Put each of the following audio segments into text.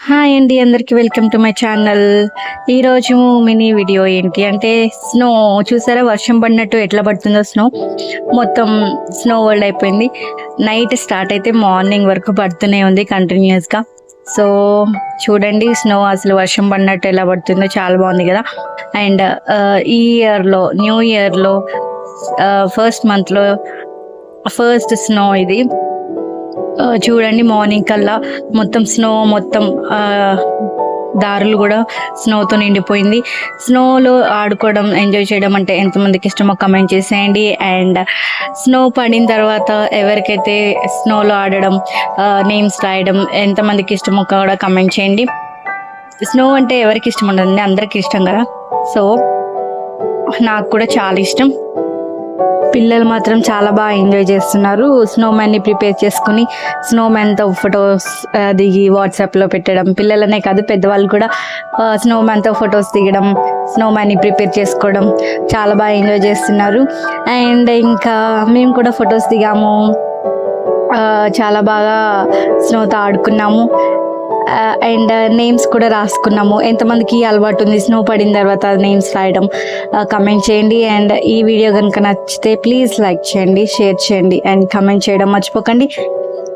Hi అండి, అందరికి welcome to my channel. ఈరోజు మినీ వీడియో ఏంటి అంటే స్నో చూసారా, వర్షం పడినట్టు ఎట్లా పడుతుందో స్నో. మొత్తం స్నో వరల్డ్ అయిపోయింది. నైట్ స్టార్ట్ అయితే మార్నింగ్ వరకు పడుతూనే ఉంది కంటిన్యూస్గా. సో చూడండి స్నో అసలు వర్షం పడినట్టు ఎలా పడుతుందో, చాలా బాగుంది కదా. అండ్ ఈ ఇయర్లో, న్యూ ఇయర్లో ఫస్ట్ మంత్లో ఫస్ట్ స్నో ఇది. చూడండి మార్నింగ్ కల్లా మొత్తం స్నో, మొత్తం దారులు కూడా స్నోతో నిండిపోయింది. స్నోలో ఆడుకోవడం, ఎంజాయ్ చేయడం అంటే ఎంతమందికి ఇష్టమో కమెంట్ చేసేయండి. అండ్ స్నో పడిన తర్వాత ఎవరికైతే స్నోలో ఆడడం, నేమ్స్ రాయడం ఎంతమందికి ఇష్టమో కూడా కమెంట్ చేయండి. స్నో అంటే ఎవరికి ఇష్టం ఉండదండి, అందరికీ ఇష్టం కదా. సో నాకు కూడా చాలా ఇష్టం. పిల్లలు మాత్రం చాలా బాగా ఎంజాయ్ చేస్తున్నారు. స్నోమ్యాన్ని ప్రిపేర్ చేసుకుని స్నోమ్యాన్తో ఫొటోస్ దిగి వాట్సాప్లో పెట్టడం, పిల్లలనే కాదు పెద్దవాళ్ళు కూడా స్నోమ్యాన్తో ఫొటోస్ దిగడం, స్నోమ్యాన్ని ప్రిపేర్ చేసుకోవడం చాలా బాగా ఎంజాయ్ చేస్తున్నారు. అండ్ ఇంకా మేము కూడా ఫొటోస్ దిగాము, చాలా బాగా స్నోతో ఆడుకున్నాము. అండ్ నేమ్స్ కూడా రాసుకున్నాము. ఎంతమందికి అలవాటు ఉంది స్నో పడిన తర్వాత నేమ్స్ రాయడం, కమెంట్ చేయండి. అండ్ ఈ వీడియో కనుక నచ్చితే ప్లీజ్ లైక్ చేయండి, షేర్ చేయండి అండ్ కమెంట్ చేయడం మర్చిపోకండి.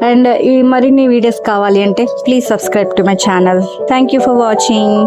అండ్ ఈ మరిన్ని వీడియోస్ కావాలి అంటే please subscribe to my channel. Thank you for watching.